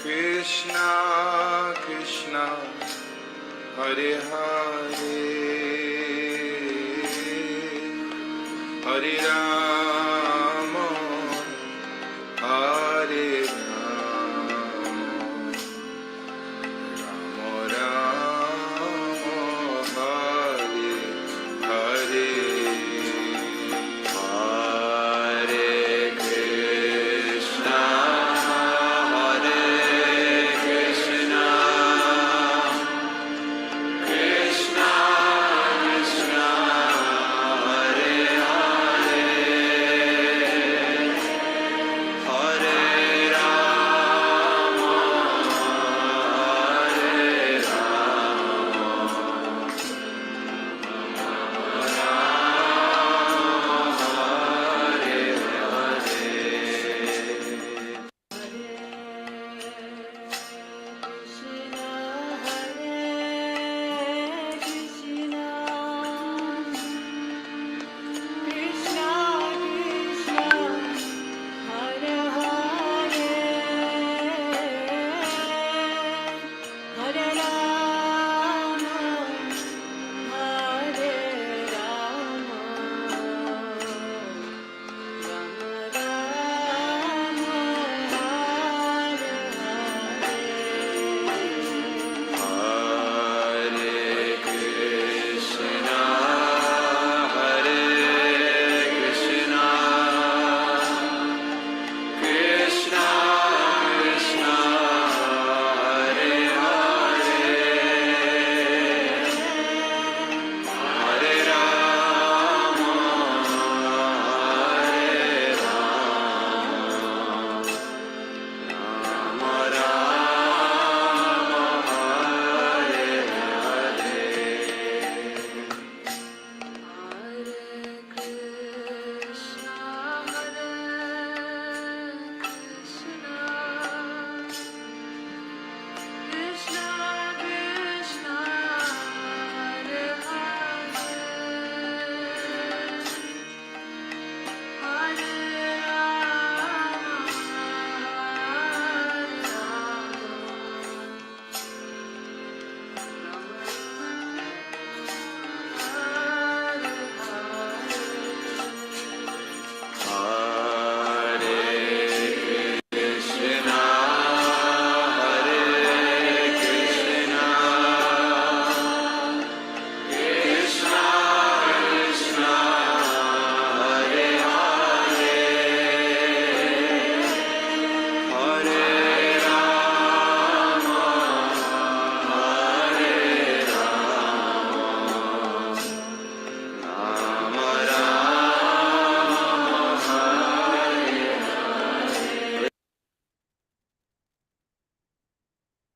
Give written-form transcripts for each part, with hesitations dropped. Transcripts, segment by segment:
Krishna Krishna Hare Hare Hare Rama Hare Rama Rama Rama Hare Hare Hare Krishna Hare Krishna Krishna Krishna Hare Hare Hare Rama Hare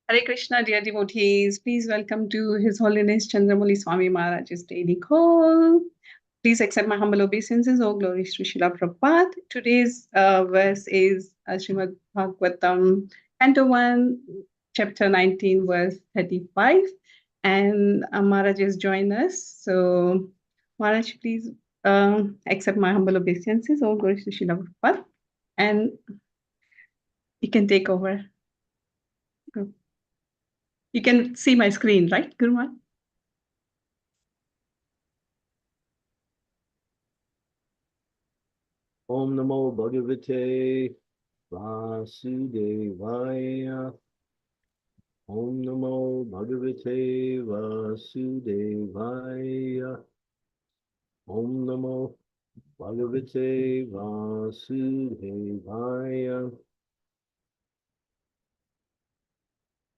Hare Krishna, dear devotees. Please welcome to His Holiness Candramauli Swami Maharaj's daily call. Please accept my humble obeisances. Oh, glory to Srila Prabhupada. Today's verse is Srimad Bhagavatam, Canto 1, Chapter 19, verse 35. And Maharaj has joined us. So, Maharaj, please accept my humble obeisances. Oh, glory to Srila Prabhupada. And you can take over. You can see my screen, right, Guruma? Om Namo Bhagavate Vasudevaya. Om Namo Bhagavate Vasudevaya. Om Namo Bhagavate Vasudevaya.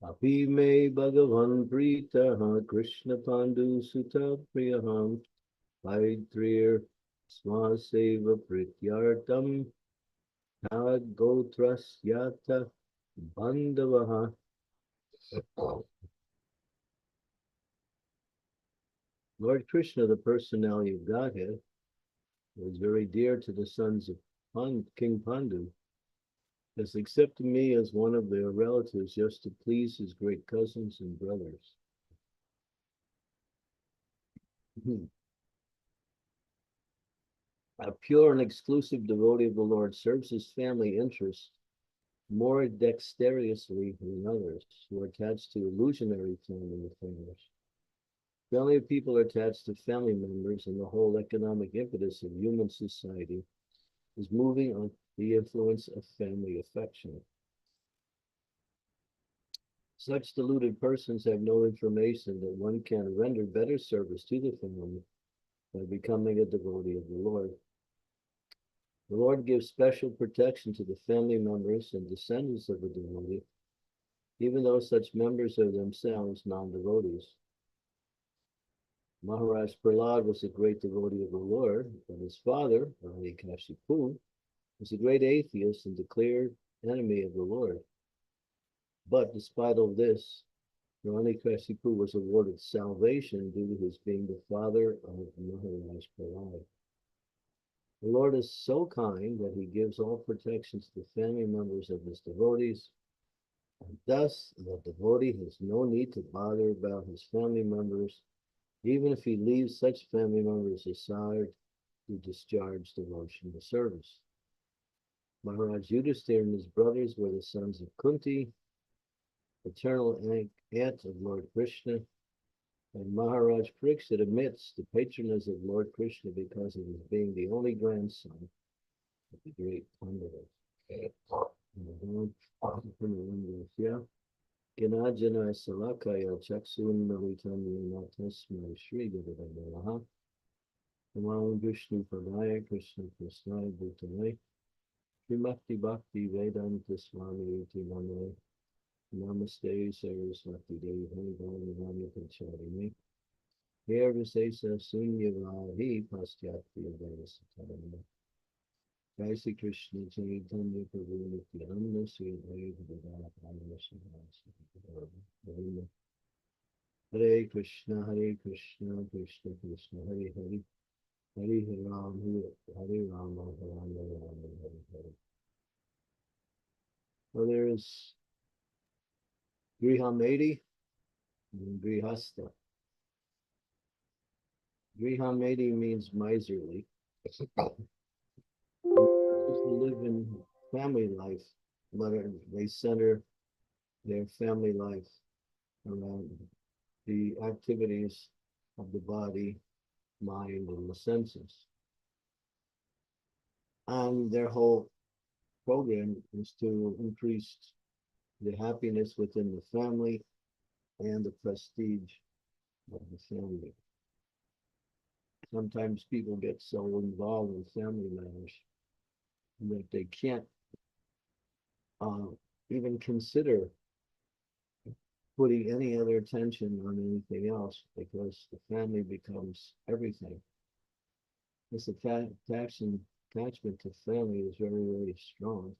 Api me Bhagavan Pritaha Krishna Pandu Sutta Priyaham Vaidrir Swaseva Prityartam Tad Gotrasyata Bandavaha. Lord Krishna, the personality of Godhead, was very dear to the sons of King Pandu, has accepted me as one of their relatives just to please his great cousins and brothers. A pure and exclusive devotee of the Lord serves his family interests more dexterously than others who are attached to illusionary family affairs. Family people are attached to family members, and the whole economic impetus of human society is moving on the influence of family affection. Such deluded persons have no information that one can render better service to the family by becoming a devotee of the Lord. The Lord gives special protection to the family members and descendants of the devotee, even though such members are themselves non-devotees. Maharaj Prahlad was a great devotee of the Lord, but his father, Hiranyakashipu, was a great atheist and declared enemy of the Lord. But despite all this, Hiranyakashipu was awarded salvation due to his being the father of Maharaj Prahlad. The Lord is so kind that he gives all protection to the family members of his devotees, and thus the devotee has no need to bother about his family members, even if he leaves such family members aside to discharge devotional service. Maharaj Yudhisthira and his brothers were the sons of Kunti, paternal aunt of Lord Krishna, and Maharaj Pariksit admits the patronage of Lord Krishna because of his being the only grandson of the great Pandava. Ganajana Salakaya Chaksun Malitam Tasma Shri Guruvadaha Namo Vishnu Padaya Krishna Krishna Bhutale Srimati Bhakti Vedanta Swami Iti Name Namaste Saraswati Devi Nami Pacharime Here Visesa Sunyavahi Pastyatya Devasatana Jai Sri Krishna Chaitanya Prabhu Nityananda Sri Advaita Gadadhara Sri Hare Krishna Krishna Krishna Hare Hare Hare Ram Hare Rama Rama Rama Hare Hare. Well, there is Grihamedi and Grihasta. Grihamedi means miserly. Those who live in family life, they center their family life around the activities of the body, mind, and the senses. And their whole program is to increase the happiness within the family and the prestige of the family. Sometimes people get so involved in family matters that they can't even consider putting any other attention on anything else because the family becomes everything. This attachment to family is very, very strong.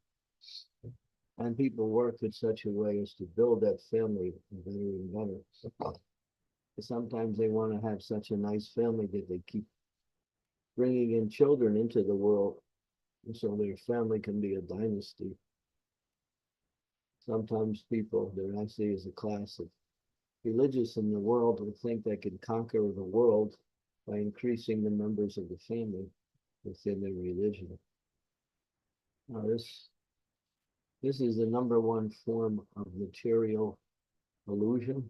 And people work in such a way as to build that family better and better. Sometimes they want to have such a nice family that they keep bringing in children into the world so their family can be a dynasty. Sometimes people, there actually is a class of religious in the world who think they can conquer the world by increasing the members of the family within their religion. Now, this is the number one form of material illusion,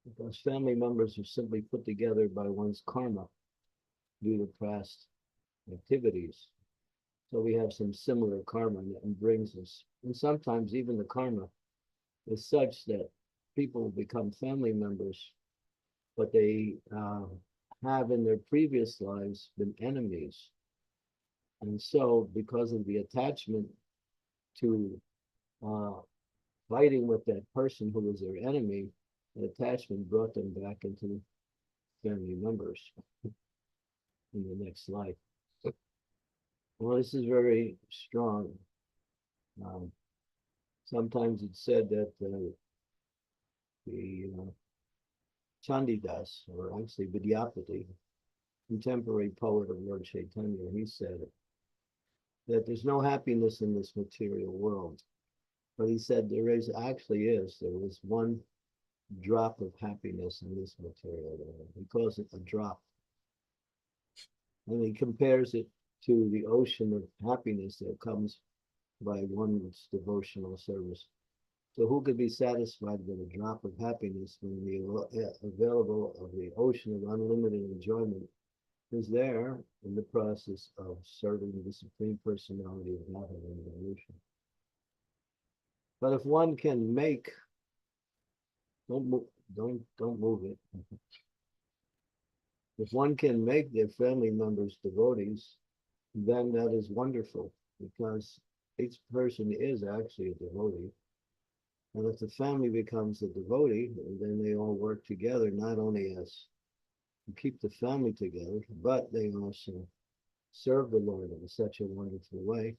because family members are simply put together by one's karma due to past activities. So we have some similar karma that brings us, and sometimes even the karma is such that people become family members, but they have in their previous lives been enemies. And so because of the attachment to fighting with that person who was their enemy, the attachment brought them back into family members in the next life. Well, this is very strong. Sometimes it's said that the Chandidas, or actually Vidyapati, contemporary poet of Lord Chaitanya, he said that there's no happiness in this material world. But he said there is one drop of happiness in this material world. He calls it a drop. And he compares it to the ocean of happiness that comes by one's devotional service. So who could be satisfied with a drop of happiness when the available of the ocean of unlimited enjoyment is there in the process of serving the Supreme Personality of Godhead and evolution? But if one can make, don't move it. If one can make their family members devotees, then that is wonderful, because each person is actually a devotee. And if the family becomes a devotee, then they all work together, not only as to keep the family together, but they also serve the Lord in such a wonderful way.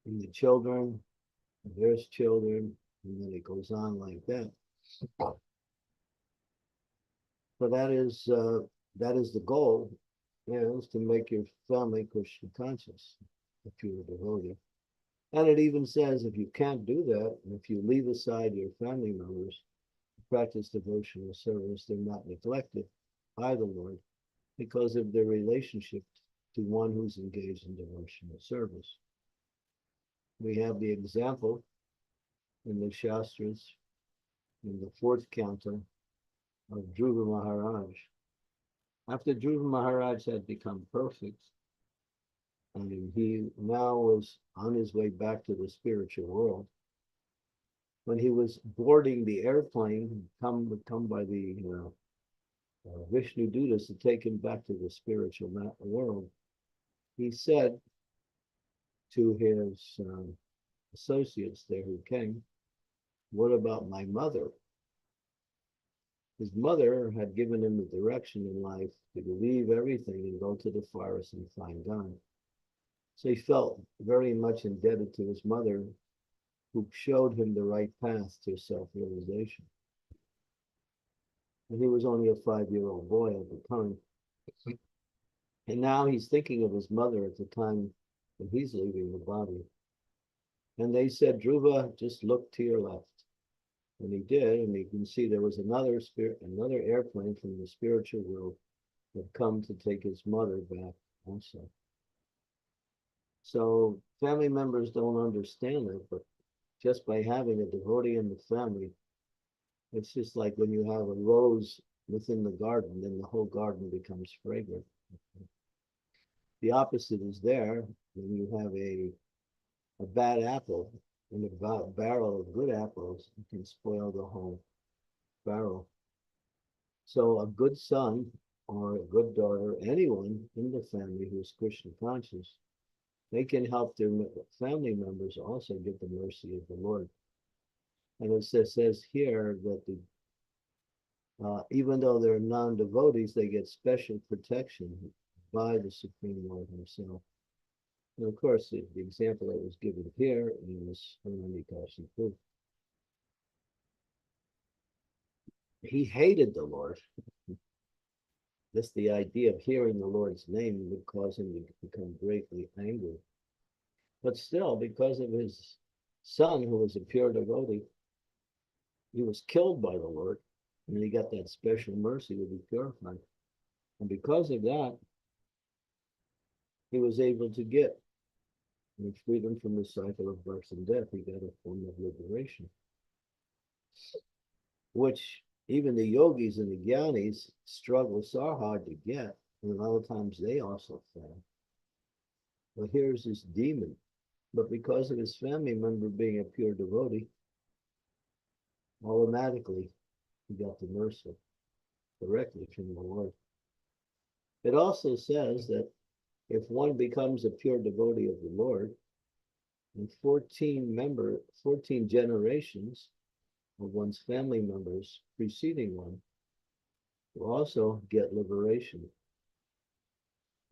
And the children, there's children, and then it goes on like that. So that is the goal, is to make your family Krishna conscious, if you're a devotee. And it even says if you can't do that, if you leave aside your family members to practice devotional service, they're not neglected by the Lord because of their relationship to one who's engaged in devotional service. We have the example in the Shastras, in the fourth canto of Dhruva Maharaj. After Dhruva Maharaj had become perfect, and he now was on his way back to the spiritual world, when he was boarding the airplane, come by the Vishnu Dutas to take him back to the spiritual world, he said to his associates there who came, "What about my mother?" His mother had given him the direction in life to leave everything and go to the forest and find God. So he felt very much indebted to his mother, who showed him the right path to self-realization. And he was only a 5-year-old boy at the time. And now he's thinking of his mother at the time when he's leaving the body. And they said, "Dhruva, just look to your left." And he did, and you can see there was another airplane from the spiritual world that come to take his mother back also. So family members don't understand it, but just by having a devotee in the family, it's just like when you have a rose within the garden, then the whole garden becomes fragrant. The opposite is there when you have a bad apple in a barrel of good apples, it can spoil the whole barrel. So a good son or a good daughter, anyone in the family who is Krishna conscious, they can help their family members also get the mercy of the Lord. And it says here that even though they're non-devotees, they get special protection by the Supreme Lord himself. And of course, the example that was given here is Hiranyakashipu. He hated the Lord. Just the idea of hearing the Lord's name would cause him to become greatly angry. But still, because of his son, who was a pure devotee, he was killed by the Lord, and he got that special mercy to be purified. And because of that, he was able to get freedom from the cycle of birth and death. He got a form of liberation, which even the yogis and the jnanis struggle so hard to get, and a lot of times they also fail. But here's this demon, but because of his family member being a pure devotee, automatically he got the mercy directly from the Lord. It also says that if one becomes a pure devotee of the Lord, and 14 generations of one's family members preceding one will also get liberation.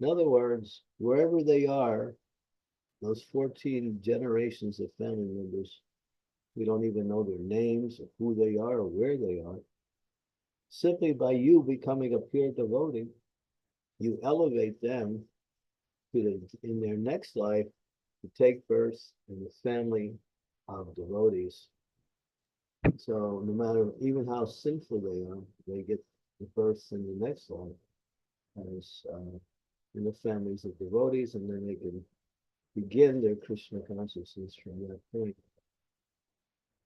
In other words, wherever they are, those 14 generations of family members, we don't even know their names or who they are or where they are. Simply by you becoming a pure devotee, you elevate them in their next life to take birth in the family of devotees. So no matter even how sinful they are, they get the birth in the next life as in the families of devotees, and then they can begin their Krishna consciousness from that point.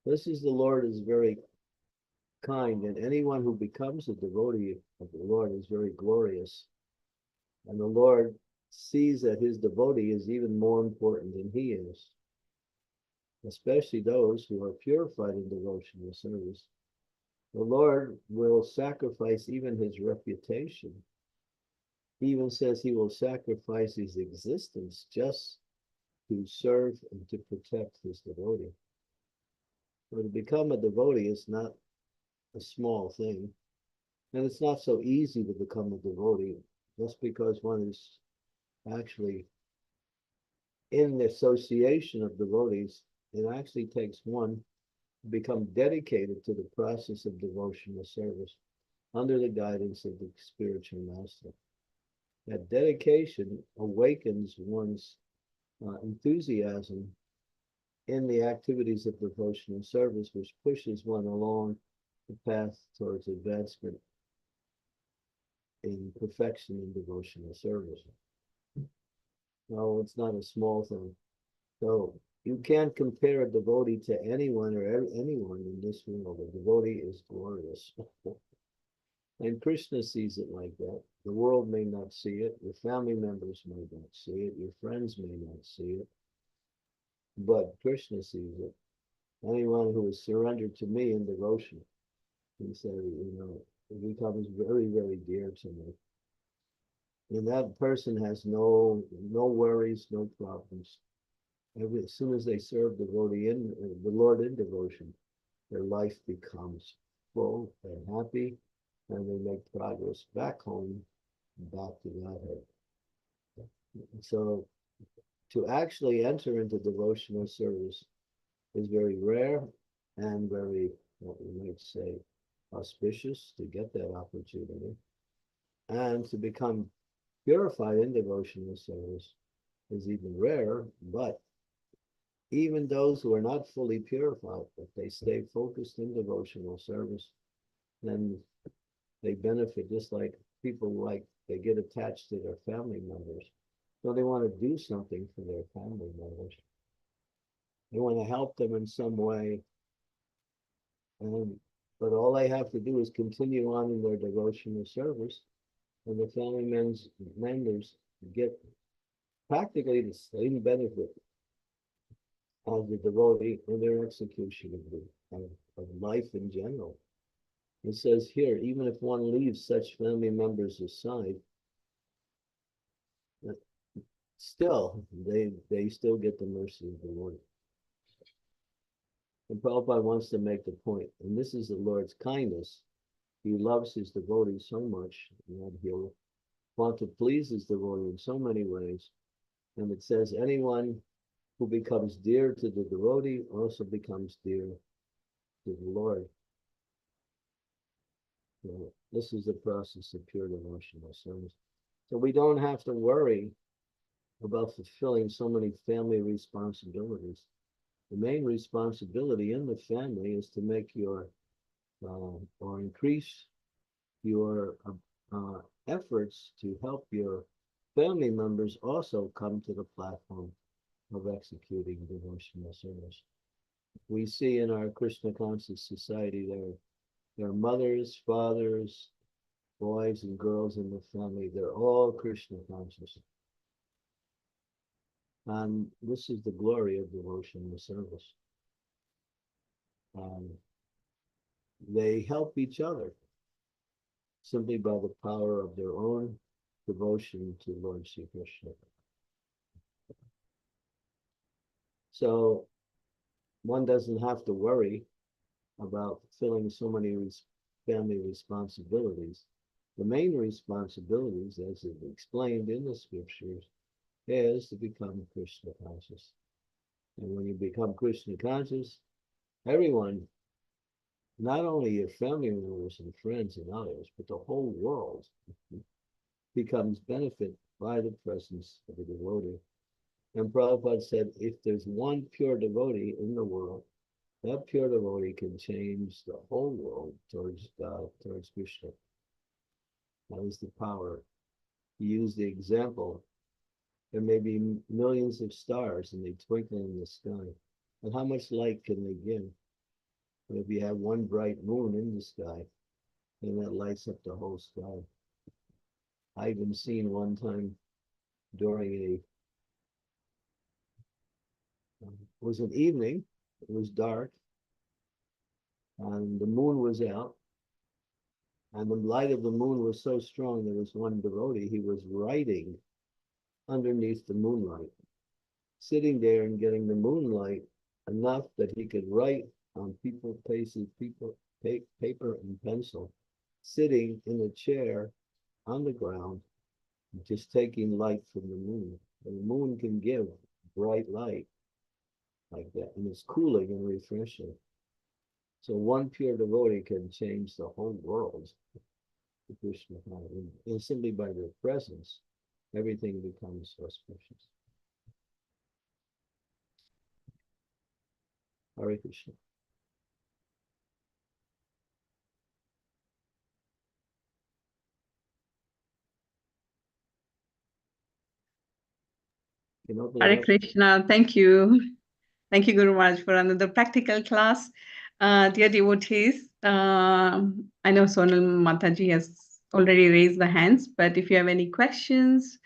This is the Lord is very kind, and anyone who becomes a devotee of the Lord is very glorious. And the Lord sees that his devotee is even more important than he is, especially those who are purified in devotional service. The Lord will sacrifice even his reputation. He even says he will sacrifice his existence just to serve and to protect his devotee. So to become a devotee is not a small thing. And it's not so easy to become a devotee just because one is actually in the association of devotees. It actually takes one to become dedicated to the process of devotional service under the guidance of the spiritual master. That dedication awakens one's enthusiasm in the activities of devotional service, which pushes one along the path towards advancement in perfection in devotional service. No, it's not a small thing. So you can't compare a devotee to anyone or anyone in this world. A devotee is glorious. And Krishna sees it like that. The world may not see it. Your family members may not see it. Your friends may not see it. But Krishna sees it. Anyone who is surrendered to me in devotion, he said, it becomes very, very dear to me. And that person has no worries, no problems. As soon as they serve the Lord in devotion, their life becomes full and happy, and they make progress back home, back to Godhead. So to actually enter into devotional service is very rare and very, what we might say, auspicious to get that opportunity. And to become purified in devotional service is even rarer, but even those who are not fully purified, if they stay focused in devotional service, then they benefit just like people they get attached to their family members. So they want to do something for their family members. They want to help them in some way. But all they have to do is continue on in their devotional service, and the family members get practically the same benefit as the devotee in their execution of life in general. It says here, even if one leaves such family members aside, still they still get the mercy of the Lord. And Prabhupada wants to make the point, and this is the Lord's kindness. He loves his devotees so much that he'll want to please his devotee in so many ways. And it says anyone who becomes dear to the devotee also becomes dear to the Lord. So this is the process of pure devotional service. So we don't have to worry about fulfilling so many family responsibilities. The main responsibility in the family is to make or increase your efforts to help your family members also come to the platform of executing devotional service. We see in our Krishna conscious society there are mothers, fathers, boys and girls in the family. They're all Krishna conscious. And this is the glory of devotional service. They help each other simply by the power of their own devotion to Lord Sri Krishna. So one doesn't have to worry about fulfilling so many family responsibilities. The main responsibilities, as is explained in the scriptures, is to become Krishna conscious. And when you become Krishna conscious, everyone, not only your family members and friends and others, but the whole world becomes benefit by the presence of a devotee. And Prabhupada said, if there's one pure devotee in the world, that pure devotee can change the whole world towards God, towards Krishna. That is the power. He used the example there may be millions of stars and they twinkle in the sky. But how much light can they give? If you have one bright moon in the sky, then that lights up the whole sky. I even seen one time during it was an evening, it was dark, and the moon was out, and the light of the moon was so strong, there was one devotee, he was writing underneath the moonlight, sitting there and getting the moonlight enough that he could write on paper and pencil, sitting in a chair on the ground, just taking light from the moon. And the moon can give bright light like that, and it's cooling and refreshing. So one pure devotee can change the whole world to Krishna. And simply by their presence, everything becomes auspicious. Hare Krishna. You know, Hare Krishna. Thank you. Thank you, Guru Maharaj, for another practical class. Dear devotees, I know Sonal Mataji has already raised the hands, but if you have any questions,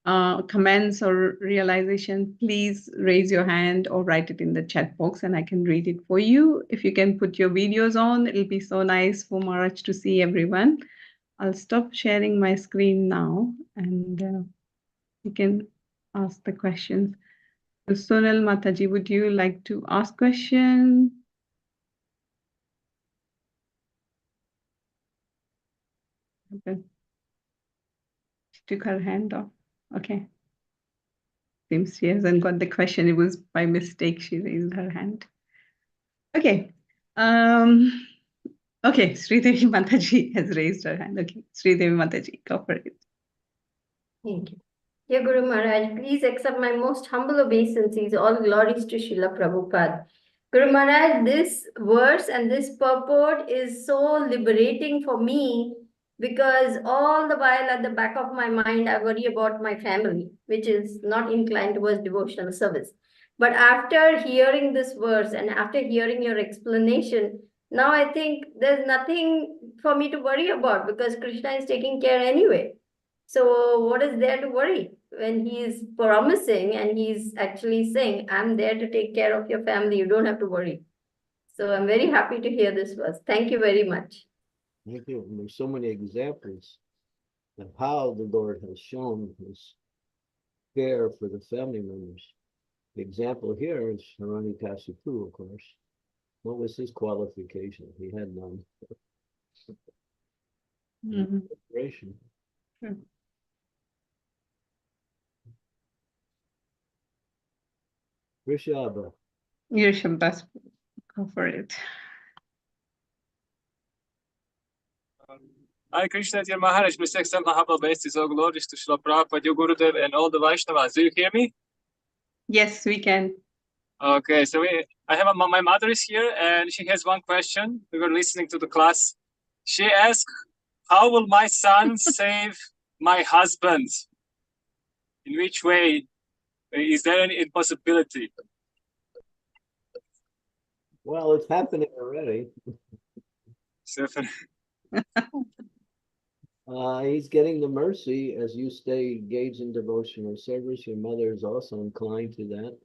comments or realization, please raise your hand or write it in the chat box and I can read it for you. If you can put your videos on, it'll be so nice for Maharaj to see everyone. I'll stop sharing my screen now and you can ask the questions. So Sonal Mataji, would you like to ask question? Okay. She took her hand off. Okay. Seems she hasn't got the question. It was by mistake she raised her hand. Okay. Okay, Sridevi Mataji has raised her hand. Okay, Sridevi Mataji, go for it. Thank you. Dear Guru Maharaj, please accept my most humble obeisances. All glories to Srila Prabhupada. Guru Maharaj, this verse and this purport is so liberating for me because all the while at the back of my mind, I worry about my family, which is not inclined towards devotional service. But after hearing this verse and after hearing your explanation, now I think there's nothing for me to worry about because Krishna is taking care anyway. So what is there to worry when he is promising and he's actually saying, I'm there to take care of your family. You don't have to worry. So I'm very happy to hear this verse. Thank you very much. Thank you. And there's so many examples of how the Lord has shown his care for the family members. The example here is Hiranyakashipu, of course. What was his qualification? He had none. Inspiration. Rishabha. Your Shabdas, go for it. Hare Krishna, dear Maharaj, please accept my humble obeisances. All glories to Srila Prabhupada, your Gurudev, and all the Vaishnavas. Do you hear me? Yes, we can. Okay, so I have my mother is here, and she has one question. We were listening to the class. She asked, "How will my son save my husband? In which way? Is there any impossibility?" Well, it's happening already. He's getting the mercy as you stay engaged in devotional service. Your mother is also inclined to that.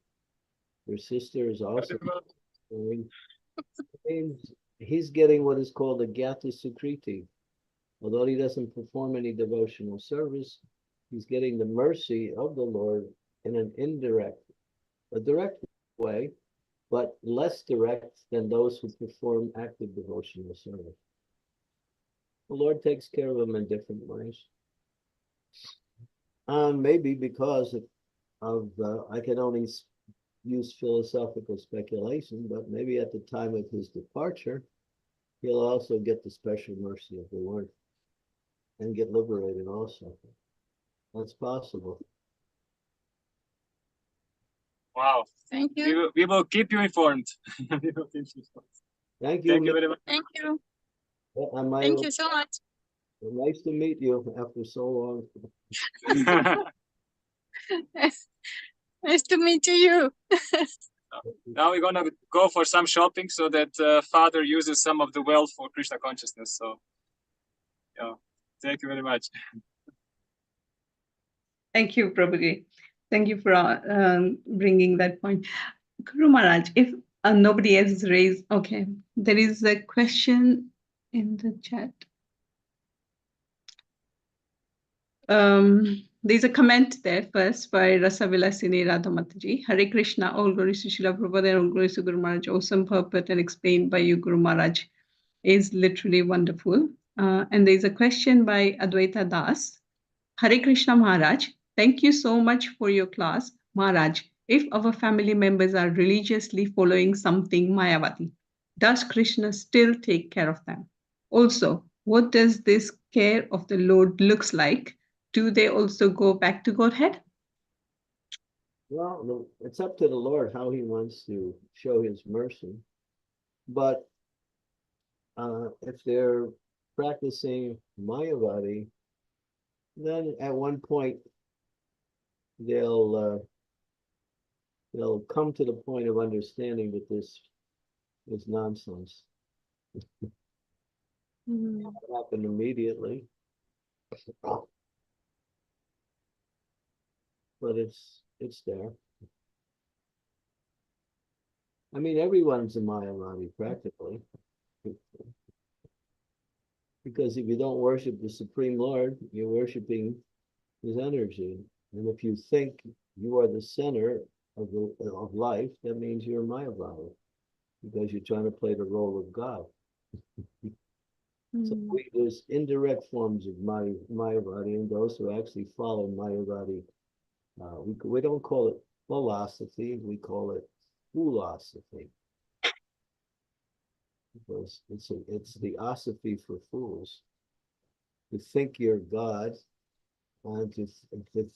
Your sister is also. He's getting what is called a Gyata Sukriti. Although he doesn't perform any devotional service, he's getting the mercy of the Lord in an a direct way, but less direct than those who perform active devotional service. The Lord takes care of them in different ways. Maybe because of I can only use philosophical speculation, but maybe at the time of his departure, he'll also get the special mercy of the Lord and get liberated also. That's possible. Wow. Thank you. We will keep you informed. Thank you. Thank you very much. Thank you. Thank Thank you so much. Nice to meet you after so long. Nice to meet you. Now we're gonna go for some shopping so that Father uses some of the wealth for Krishna consciousness. So, yeah, thank you very much. Thank you, Prabhuji. Thank you for bringing that point. Guru Maharaj, if nobody else raised, okay, there is a question in the chat. There's a comment there first by Rasavilasini Radhamataji. Hare Krishna, all glories to Srila Prabhupada and all glories to Guru Maharaj. Awesome purport and explained by you, Guru Maharaj, is literally wonderful. And there's a question by Advaita Das. Hare Krishna Maharaj, thank you so much for your class. Maharaj, if our family members are religiously following something Mayavati, does Krishna still take care of them? Also, what does this care of the Lord looks like? Do they also go back to Godhead? Well, it's up to the Lord how he wants to show his mercy. But if they're practicing Mayavadi, then at one point they'll come to the point of understanding that this is nonsense. Not happen immediately, but it's there. I mean, everyone's a Mayavadi practically. Because if you don't worship the Supreme Lord, you're worshiping his energy. And if you think you are the center of life, that means you're Mayavadi, because you're trying to play the role of God. So there's indirect forms of Mayavadi, and those who actually follow Mayavadi, we don't call it philosophy, we call it philosophy. Because it's the osophy for fools. To think you're God, and to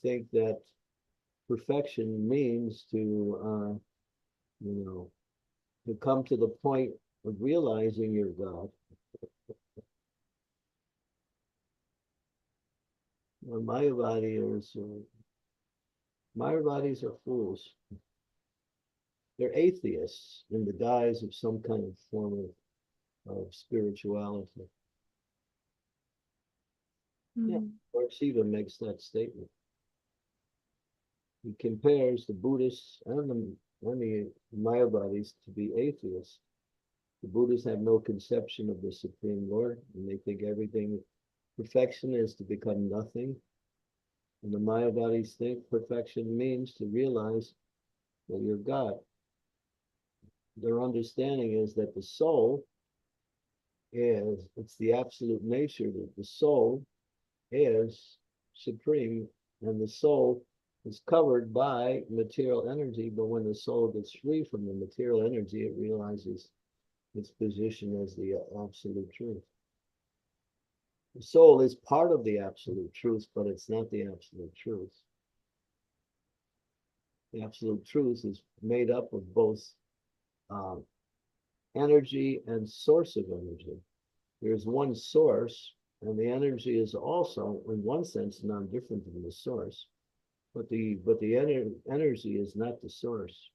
think that perfection means to to come to the point of realizing you're God. Mayavadis are fools. They're atheists in the guise of some kind of form of spirituality. Yeah, Lord Shiva makes that statement. He compares the Buddhists and the Mayavadis to be atheists. The Buddhists have no conception of the Supreme Lord, and they think everything, perfection is to become nothing. And the Mayavadis think perfection means to realize that you're God. Their understanding is that the soul it's the absolute nature, that the soul is supreme, and the soul is covered by material energy, but when the soul gets free from the material energy, it realizes its position as the absolute truth. The soul is part of the absolute truth, but it's not the absolute truth. The absolute truth is made up of both energy and source of energy. There's one source, and the energy is also, in one sense, non-different than the source. But the energy is not the source.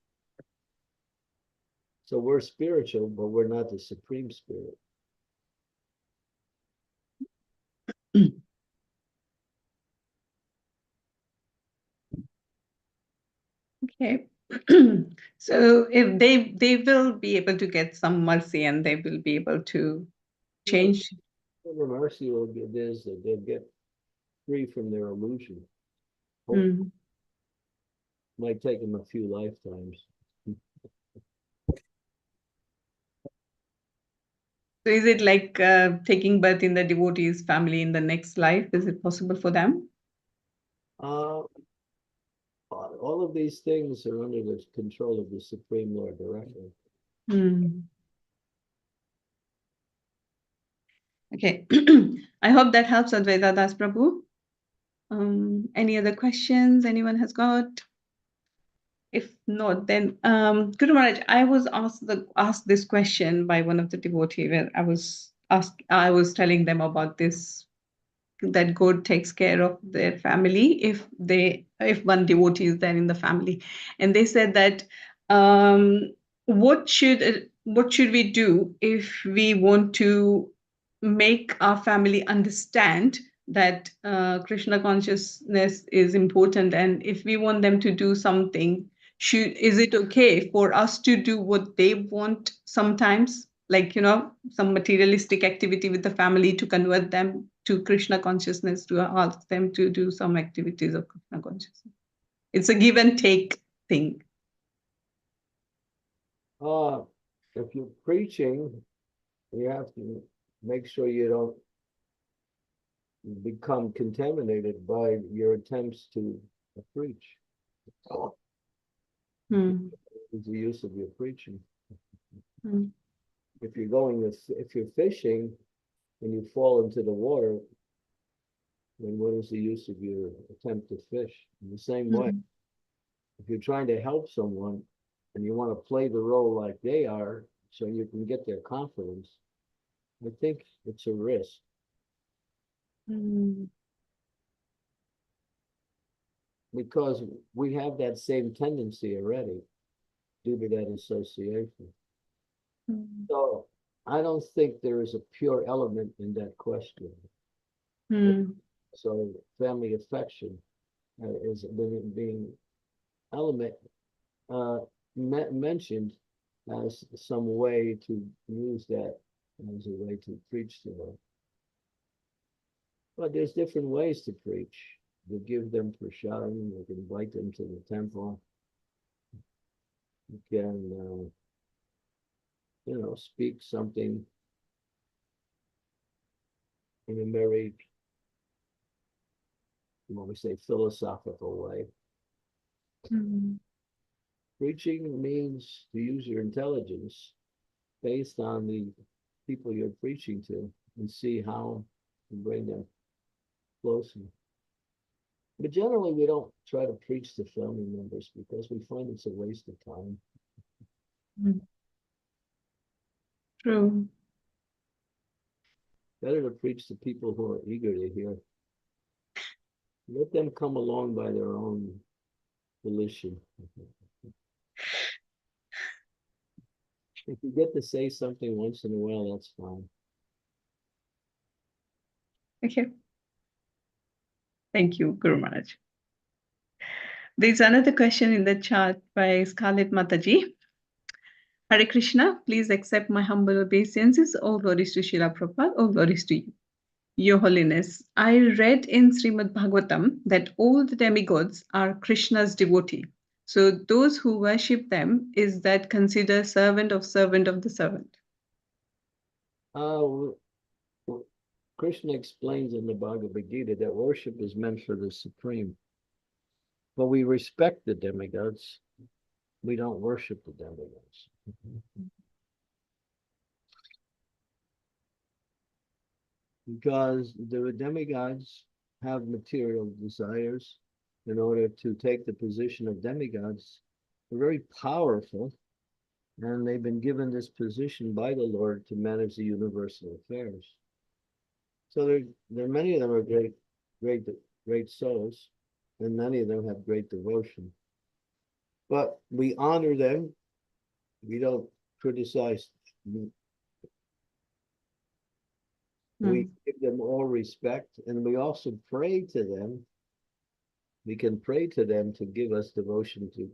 So we're spiritual, but we're not the supreme spirit. Okay. So if they will be able to get some mercy, and they will be able to change. The mercy will get is that they'll get free from their illusion. Might take them a few lifetimes. So is it like taking birth in the devotee's family in the next life? Is it possible for them? All of these things are under the control of the Supreme Lord directly. Okay. I hope that helps, Advaita Das Prabhu. Any other questions anyone has got? If not, then Guru Maharaj, I was asked this question by one of the devotee, where I was telling them about this, that God takes care of their family if they if one devotee is there in the family, and they said that what should we do if we want to make our family understand that Krishna consciousness is important, and if we want them to do something, is it okay for us to do what they want sometimes, like some materialistic activity with the family to convert them to Krishna consciousness, to ask them to do some activities of Krishna consciousness? It's a give and take thing. If you're preaching, you have to make sure you don't become contaminated by your attempts to preach. Is the use of your preaching. If you're fishing and you fall into the water, then what is the use of your attempt to fish? In the same way, if you're trying to help someone and you want to play the role like they are so you can get their confidence, I think it's a risk. Because we have that same tendency already due to that association. So I don't think there is a pure element in that question. So family affection is being element mentioned as some way to use that as a way to preach to them. But there's different ways to preach. You give them prashadam, you can invite them to the temple. You can, speak something in a very, what we say, philosophical way. Preaching means to use your intelligence based on the people you're preaching to and see how to bring them closer. But generally, we don't try to preach to family members because we find it's a waste of time. True. Better to preach to people who are eager to hear. Let them come along by their own volition. If you get to say something once in a while, that's fine. Okay. Thank you, Guru Maharaj. There's another question in the chat by Scarlett Mataji. Hare Krishna, please accept my humble obeisances. All glories to Srila Prabhupada, all glories to you. Your Holiness, I read in Srimad Bhagavatam that all the demigods are Krishna's devotee. So those who worship them, is that considered servant of the servant? Krishna explains in the Bhagavad Gita that worship is meant for the Supreme. But we respect the demigods. We don't worship the demigods. Because the demigods have material desires. In order to take the position of demigods, they're very powerful, and they've been given this position by the Lord to manage the universal affairs. So there many of them are great souls, and many of them have great devotion. But we honor them. We don't criticize them. We give them all respect, and we also pray to them. We can pray to them to give us devotion to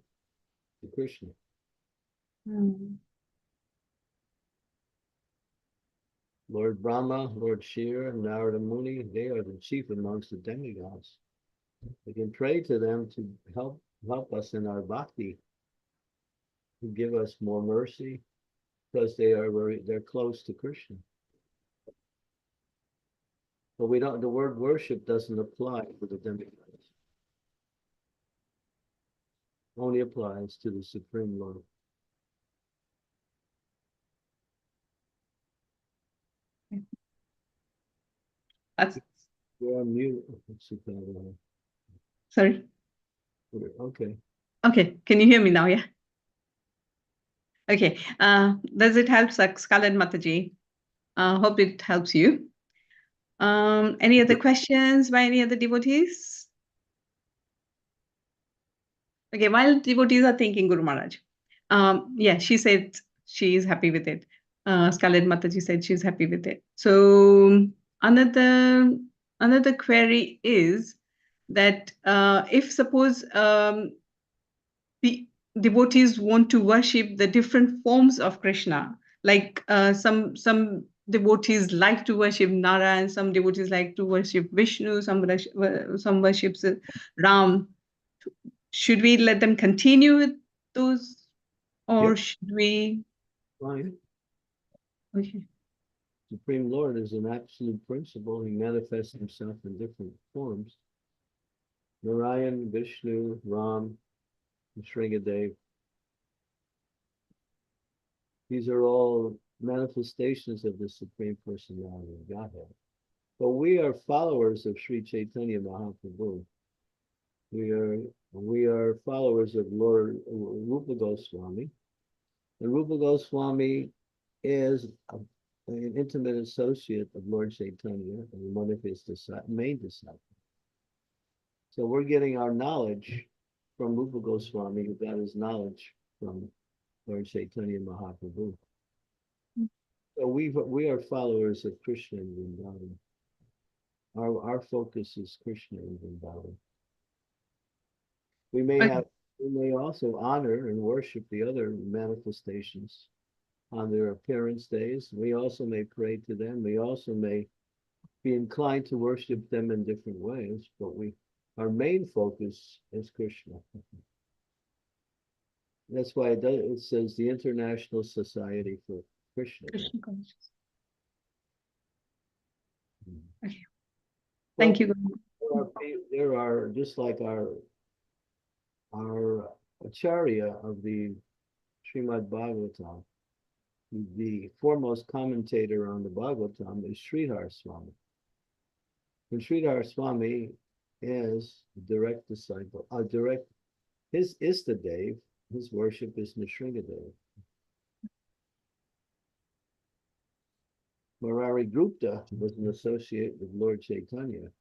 Krishna. Lord Brahma, Lord Shiva, and Narada Muni, they are the chief amongst the demigods. We can pray to them to help us in our bhakti, to give us more mercy, because they're close to Krishna. But the word worship doesn't apply to the demigods. Only applies to the Supreme Lord. You're on mute. Sorry. Okay. Okay, can you hear me now? Yeah. Okay. Does it help, Scarlett Mataji? Hope it helps you. Any other questions by any other devotees? Okay, while devotees are thinking, Guru Maharaj, yeah, she said she is happy with it. Scarlett Mataji said she's happy with it. So another another query is that if suppose the devotees want to worship the different forms of Krishna, like some devotees like to worship Narayan, some devotees like to worship Vishnu, some worships Ram. Should we let them continue with those, or Yep. should we? Fine. Okay. Supreme Lord is an absolute principle. He manifests himself in different forms. Narayan, Vishnu, Ram, and Sringadev. These are all manifestations of the Supreme Personality of Godhead. But we are followers of Sri Chaitanya Mahaprabhu. We are followers of Lord Rupa Goswami. And Rupa Goswami is an intimate associate of Lord Chaitanya and one of his main disciples. So we're getting our knowledge from Rupa Goswami, who got his knowledge from Lord Chaitanya Mahaprabhu. So we are followers of Krishna and Vrindavan. Our focus is Krishna and Vrindavan. We may also honor and worship the other manifestations on their appearance days. We also may pray to them. We also may be inclined to worship them in different ways, but our main focus is Krishna. That's why it says the International Society for Krishna. Krishna consciousness. Okay. Well, Thank you. there are just like our acharya of the Srimad Bhagavatam, the foremost commentator on the Bhagavatam is Sridhar Swami. And Sridhar Swami is a direct disciple, his Istadev, his worship is Nrsingadev. Murari Gupta was an associate with Lord Chaitanya.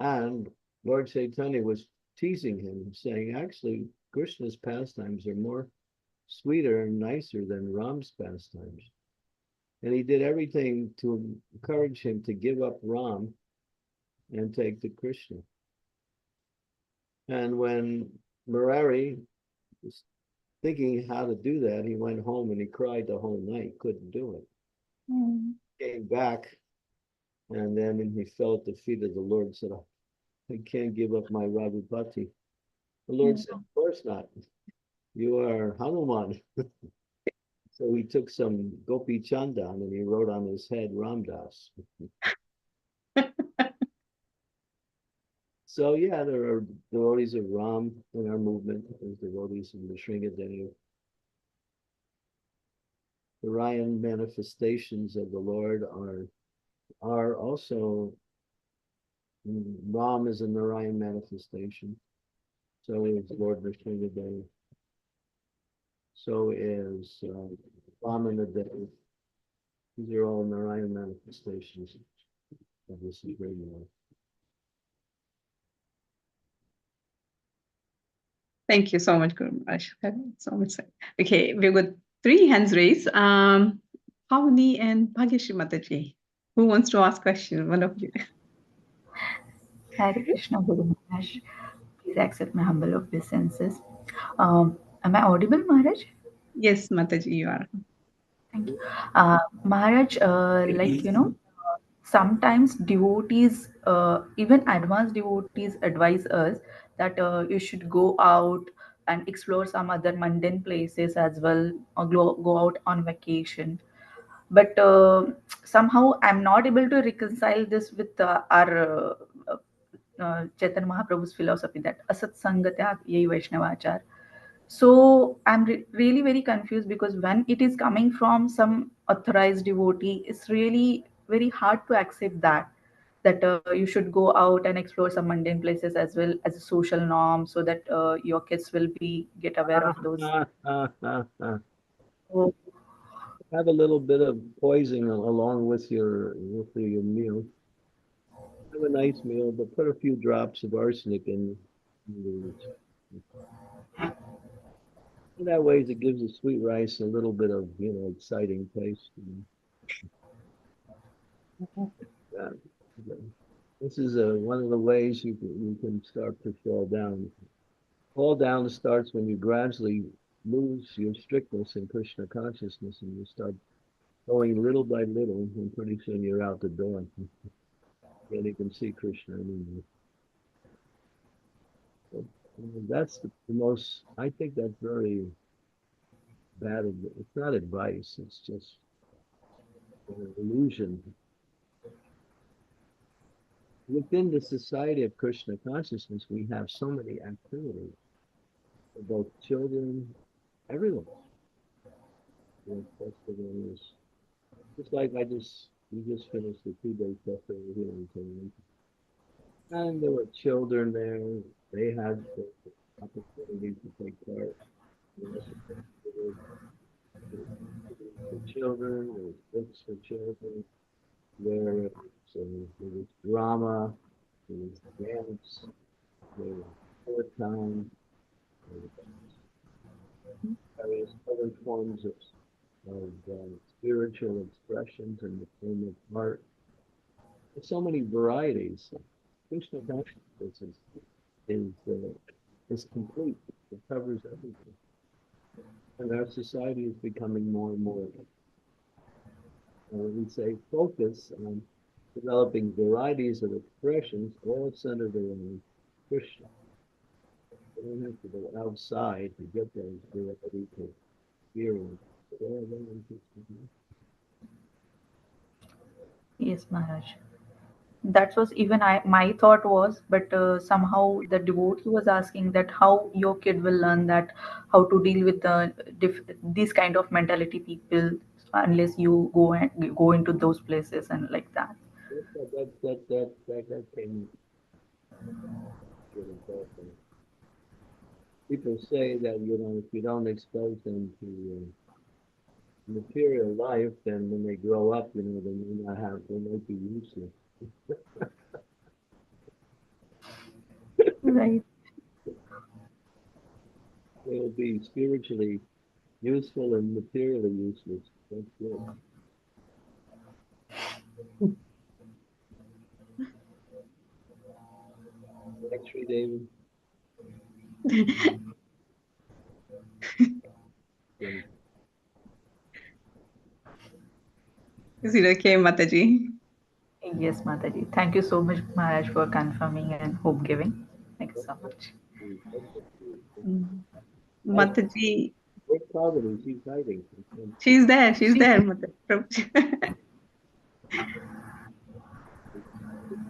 And Lord Chaitanya was teasing him, saying, actually, Krishna's pastimes are more sweeter and nicer than Ram's pastimes. And he did everything to encourage him to give up Ram and take to Krishna. And when Murari was thinking how to do that, he went home and he cried the whole night, couldn't do it. Came back, and then he fell at the feet of the Lord and said, I can't give up my Raghupati. The Lord said, of course not. You are Hanuman. So he took some Gopi Chandan and he wrote on his head Ramdas. So yeah, there are devotees of Ram in our movement. There's devotees of Nrsingadev. The Ryan manifestations of the Lord are also, Ram is a Narayan manifestation. So is Lord Nrsingadev. So is Vamanadev. These are all Narayan manifestations of the Supreme Lord. Thank you so much, Guru Maharaj. So much. Okay, we've got 3 hands raised. Pavani and Bhagyashri Mataji. Who wants to ask question? One of you. Hare Krishna Guru Maharaj. Please accept my humble obeisances. Am I audible, Maharaj? Yes, Mataji, you are. Thank you. Maharaj, sometimes devotees, even advanced devotees, advise us that you should go out and explore some other mundane places as well, or go out on vacation. But somehow I'm not able to reconcile this with our Chaitanya Mahaprabhu's philosophy that asat sangatya yai Vaishnavachar. So I'm really very confused because when it is coming from some authorized devotee, it's really very hard to accept that you should go out and explore some mundane places as well as a social norm, so that your kids will be get aware of those. So, Have a little bit of poison along with your meal. Have a nice meal, but put a few drops of arsenic in it. In that way, it gives the sweet rice a little bit of, exciting taste. Uh, this is one of the ways you can start to fall down. Fall down starts when you gradually lose your strictness in Krishna consciousness, and you start going little by little, and pretty soon you're out the door. And you can see Krishna anymore. So, that's the most, I think that's very bad. It's not advice, it's just an illusion. Within the society of Krishna consciousness, we have so many activities for both children, everyone. Festivals. Just like we just finished the 2-day festival here in Toronto. And there were children there. They had the opportunity to take part. For children, there was books for children. There was drama, there was dance, there was poetry, various other forms of spiritual expressions in the form of art. There's so many varieties. Krishna consciousness is complete. It covers everything. And our society is becoming more and more, we say, focus on developing varieties of expressions, all centered around Krishna. You don't have to go outside to get those varieties of experience. Yes, Maharaj. That was even my thought was, but somehow the devotee was asking that how your kid will learn that how to deal with this kind of mentality people unless you go into those places and like that. That came really important. People say that, if you don't expose them to material life, then when they grow up, they might be useless. Right. They'll be spiritually useful and materially useless. That's good. Actually, David. Is it okay, Mataji? Yes, Mataji. Thank you so much, Maharaj, for confirming and hope giving. Thank you so much. Mataji, Where's Parvati? She's hiding. she's there. She's there, Mataji.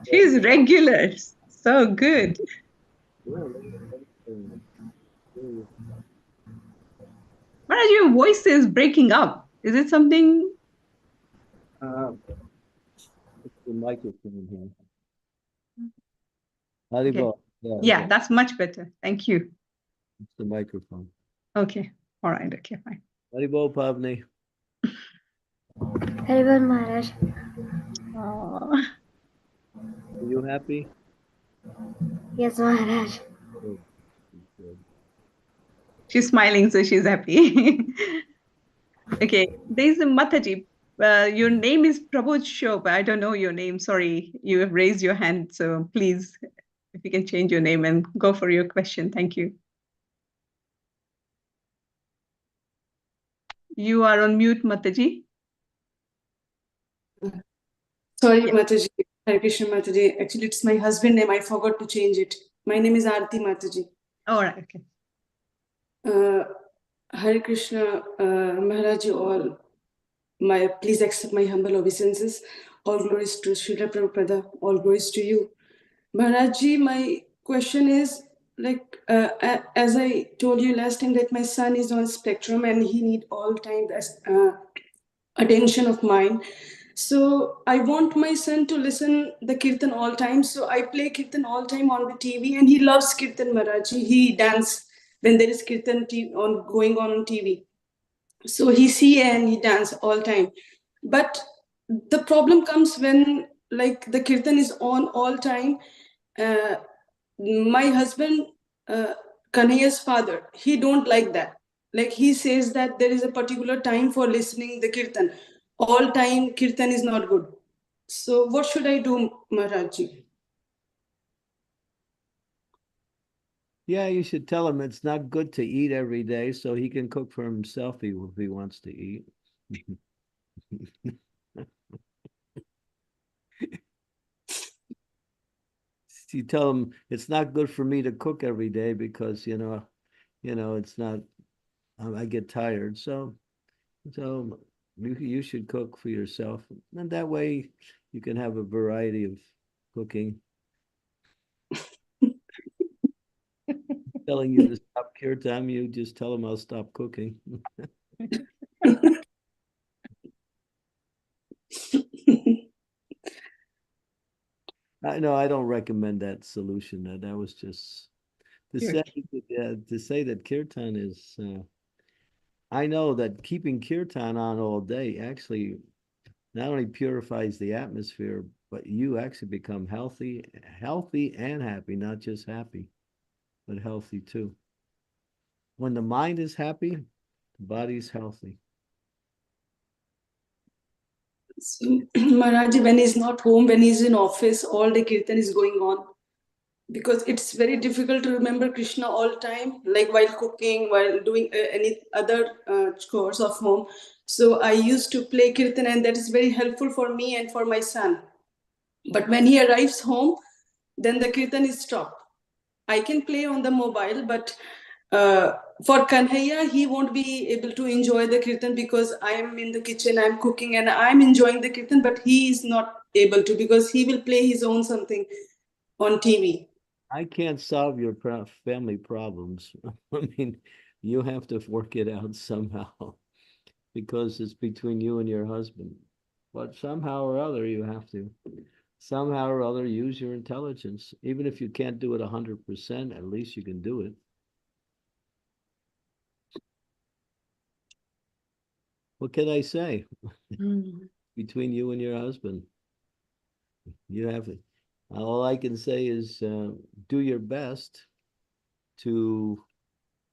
She's regular. So good. Maharaj, your voice is breaking up. Is it something? It's the microphone here. Okay. Haribol. Yeah, that's much better. Thank you. It's the microphone. Okay. All right. Okay, fine. Haribol, Pavni. Haribol Maharaj. Oh, Are you happy? Yes, Maharaj. Good. she's smiling, so she's happy. Okay, there's a Mataji. Your name is Prabodh Shop. I don't know your name. Sorry, you have raised your hand. So please, if you can change your name and go for your question. Thank you. You are on mute, Mataji. Sorry, Yeah. Mataji. Hare Krishna Mataji. Actually, it's my husband name. I forgot to change it. My name is Aarti Mataji. All right. Okay. Hare Krishna, Maharaji, all please accept my humble obeisances. All glories to Srila Prabhupada. All glories to you. Maharaji, my question is, as I told you last time, that my son is on spectrum and he need all time attention of mine. So I want my son to listen the kirtan all time. So I play kirtan all time on the TV, and he loves kirtan, Maharaji. He dance when there is kirtan going on TV. So he see and he dance all time. But the problem comes when the kirtan is on all time. My husband Kanhaiya's father, he don't like that. Like he says that there is a particular time for listening the kirtan. All time kirtan is not good. So what should I do, Maharajji? Yeah, you should tell him it's not good to eat every day, so he can cook for himself if he wants to eat. You tell him it's not good for me to cook every day because it's not. I get tired, so you should cook for yourself, and that way you can have a variety of cooking. Telling you to stop kirtan, you just tell him I'll stop cooking. I know I don't recommend that solution. That was just to say that kirtan is. I know that keeping kirtan on all day actually not only purifies the atmosphere, but you actually become healthy and happy, not just happy, but healthy too. When the mind is happy, the body's healthy. So, Maharajji, when he's not home, when he's in office, all the kirtan is going on. Because it's very difficult to remember Krishna all the time, like while cooking, while doing any other chores of home. So I used to play kirtan, and that is very helpful for me and for my son. But when he arrives home, then the kirtan is stopped. I can play on the mobile, but for Kanhaiya, he won't be able to enjoy the kirtan because I am in the kitchen, I'm cooking, and I'm enjoying the kirtan, but he is not able to because he will play his own something on TV. I can't solve your family problems. I mean, you have to work it out somehow because it's between you and your husband. But somehow or other, you have to somehow or other use your intelligence. Even if you can't do it 100%, at least you can do it. What can I say? Between you and your husband, you have it. All I can say is do your best to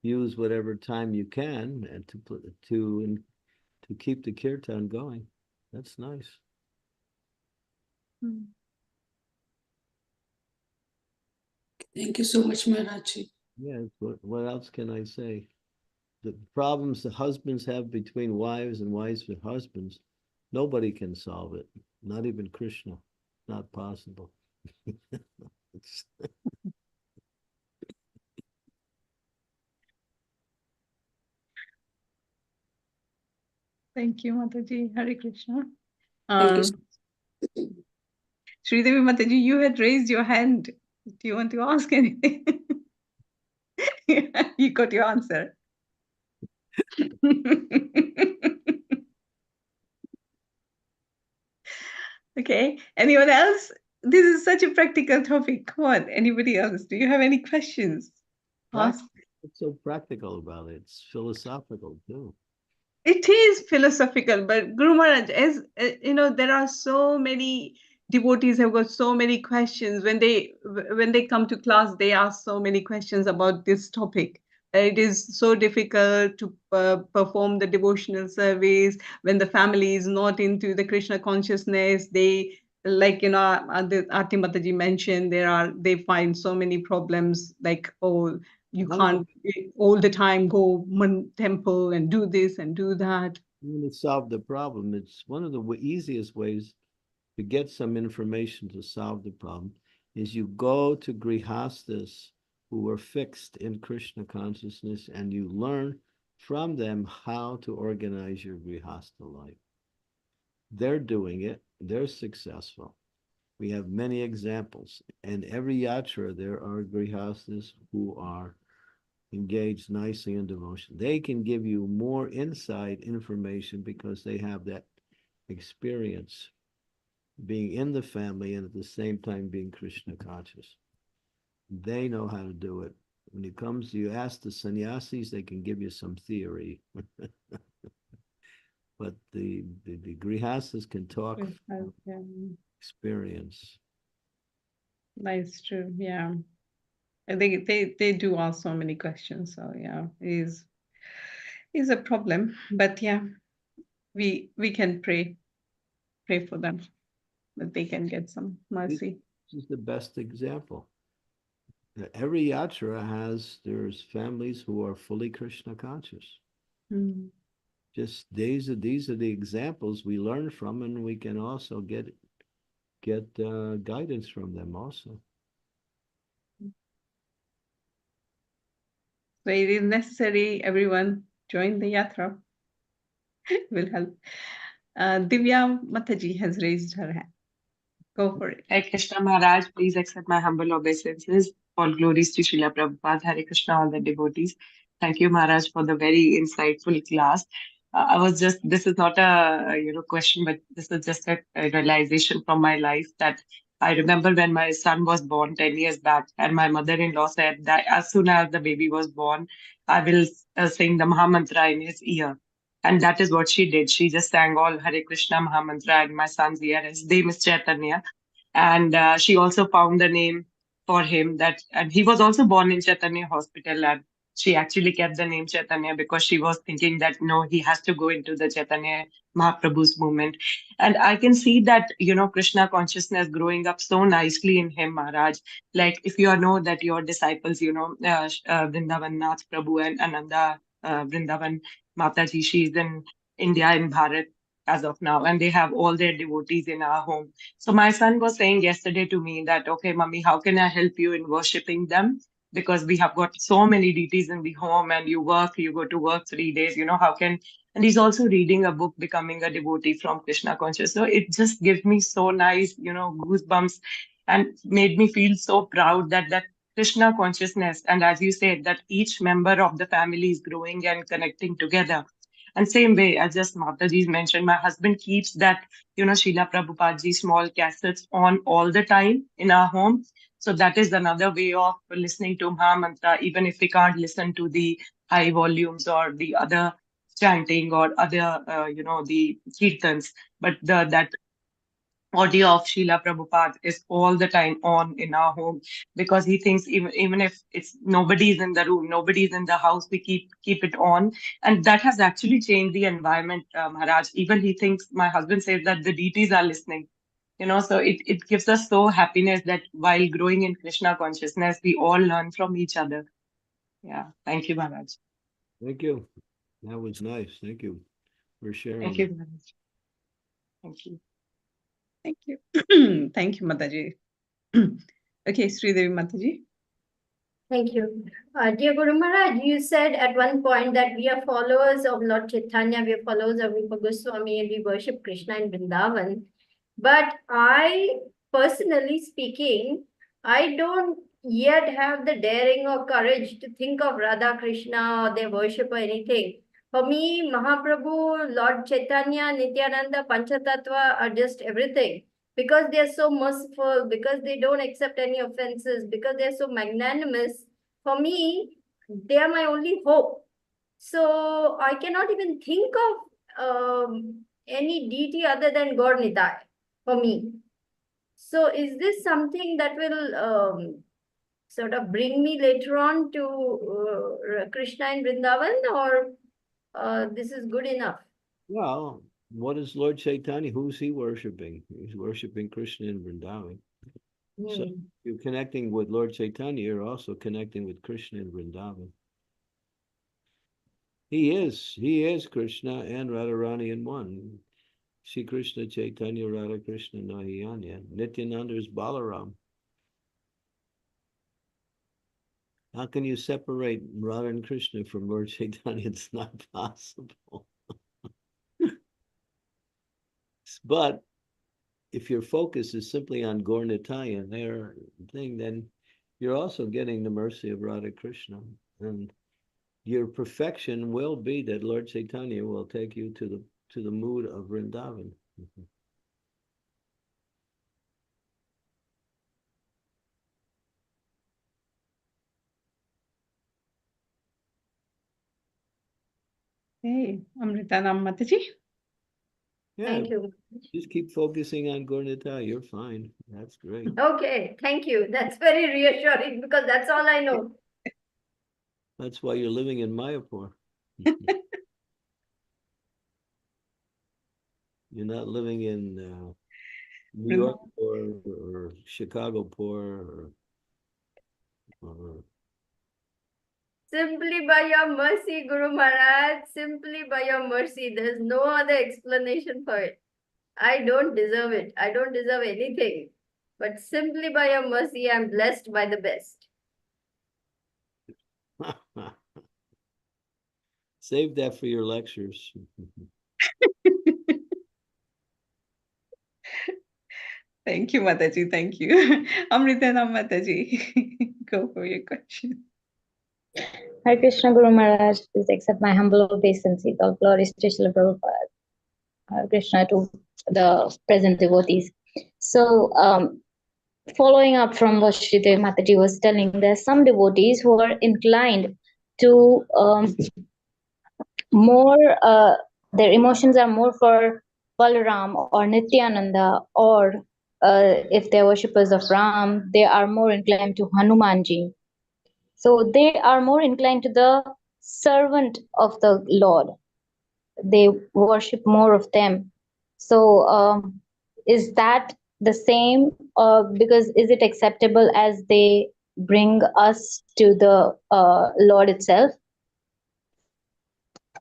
use whatever time you can and to keep the kirtan going. That's nice. Thank you so much, Maharaji. Yeah, what else can I say? The problems the husbands have between wives and wives with husbands, nobody can solve it. Not even Krishna. Not possible. Thank you, Mataji. Hare Krishna. Thank you. Sridevi Mataji, you had raised your hand. Do you want to ask anything? You got your answer. Okay. Anyone else? This is such a practical topic. Come on. Anybody else? Do you have any questions? Ask. What's so practical about it? It's philosophical too. It is philosophical, but Guru Maharaj, as there are so many devotees have got so many questions. When they come to class, they ask so many questions about this topic. It is so difficult to perform the devotional service when the family is not into the Krishna consciousness. They the Aarti Mataji mentioned they find so many problems like, oh, you can't all the time go temple and do this and do that. To solve the problem, it's one of the easiest ways to get some information to solve the problem is you go to grihastas who are fixed in Krishna consciousness and you learn from them how to organize your grihasta life. They're doing it. They're successful. We have many examples. And every yatra, there are grihastas who are engaged nicely in devotion. They can give you more inside information because they have that experience being in the family and at the same time being Krishna conscious. They know how to do it. When it comes to you ask the sannyasis, they can give you some theory. But the grihastas can talk from experience. That's true. Yeah. They do ask so many questions. So yeah, is a problem. But yeah, we can pray for them that they can get some mercy. This is the best example. Every yatra there's families who are fully Krishna conscious. Mm. Just these are the examples we learn from, and we can also get guidance from them also. So it is necessary everyone join the yatra. Will help. Divya Mataji has raised her hand. Go for it. Hare Krishna Maharaj, please accept my humble obeisances. All glories to Srila Prabhupada. Hare Krishna, all the devotees. Thank you, Maharaj, for the very insightful class. This is not a question, but this is just a realization from my life that I remember when my son was born 10 years back, and my mother-in-law said that as soon as the baby was born, I will sing the Mahamantra in his ear. And that is what she did. She just sang all Hare Krishna Mahamantra in my son's ear. His name is Chaitanya. And she also found the name for him and he was also born in Chaitanya Hospital, and she actually kept the name Chaitanya because she was thinking that no, he has to go into the Chaitanya Mahaprabhu's movement. And I can see that Krishna consciousness growing up so nicely in him, Maharaj. Like if you know that your disciples, Vrindavan Nath Prabhu and Ananda Vrindavan Mataji, she's in India, in Bharat as of now, and they have all their devotees in our home. So my son was saying yesterday to me that, okay, mommy, how can I help you in worshipping them? Because we have got so many deities in the home, and you go to work 3 days, how can, and he's also reading a book, Becoming a Devotee from Krishna Conscious. So it just gives me so nice, goosebumps, and made me feel so proud that Krishna consciousness, and as you said, that each member of the family is growing and connecting together. And same way, as just Mataji's mentioned, my husband keeps that, Srila Prabhupadaji small cassettes on all the time in our home. So that is another way of listening to Maha Mantra, even if we can't listen to the high volumes or the other chanting or other, the kirtans. But that audio of Srila Prabhupada is all the time on in our home, because he thinks even if it's nobody's in the room, nobody's in the house, we keep it on. And that has actually changed the environment, Maharaj. Even he thinks, my husband says that the deities are listening. So it gives us so happiness that while growing in Krishna consciousness, we all learn from each other. Yeah. Thank you, Maharaj. Thank you. That was nice. Thank you for sharing. Thank you, Maharaj. Thank you. Thank you. Thank you, Mataji. Okay, Sridevi Mataji. Thank you. Dear Guru Maharaj, you said at one point that we are followers of Lord Chaitanya, we are followers of Rupa Goswami, and we worship Krishna in Vrindavan. But I, personally speaking, I don't yet have the daring or courage to think of Radha Krishna or their worship or anything. For me, Mahaprabhu, Lord Chaitanya, Nityananda, Panchatattva are just everything. Because they are so merciful, because they don't accept any offenses, because they are so magnanimous, for me, they are my only hope. So I cannot even think of any deity other than Gaur Nitai for me. So is this something that will sort of bring me later on to Krishna in Vrindavan, or this is good enough? Well, what is Lord Chaitanya? Who's he worshiping? He's worshiping Krishna in Vrindavan. So you're connecting with Lord Chaitanya, you're also connecting with Krishna in Vrindavan. He is Krishna and Radharani in one. Shri Krishna Chaitanya Radha Krishna Nahiyanya. Nityananda is Balaram. How can you separate Radha and Krishna from Lord Chaitanya? It's not possible. But if your focus is simply on Gaur Nitai and their thing, then you're also getting the mercy of Radha Krishna. And your perfection will be that Lord Chaitanya will take you to the mood of Vrindavan. Hey, Amritanam Mataji. Yeah, Thank you. just keep focusing on Gurnita. You're fine. That's great. Okay, thank you. That's very reassuring because that's all I know. That's why you're living in Mayapur. You're not living in New York or Chicago poor or Simply by your mercy, Guru Maharaj, simply by your mercy. There's no other explanation for it. I don't deserve it. I don't deserve anything. But simply by your mercy, I'm blessed by the best. save that for your lectures. Thank you, Mataji. Thank you. Amrita Mataji, go for your question. Hare Krishna Guru Maharaj, please accept my humble obeisances. All glories to Srila Prabhupada. Hare Krishna to the present devotees. So, following up from what Sridhar Mataji was telling, there are some devotees who are inclined to more, their emotions are more for Balaram or Nityananda, or if they're worshippers of Ram, they are more inclined to Hanumanji. So they are more inclined to the servant of the Lord. They worship more of them. So is that the same? Because is it acceptable as they bring us to the Lord itself?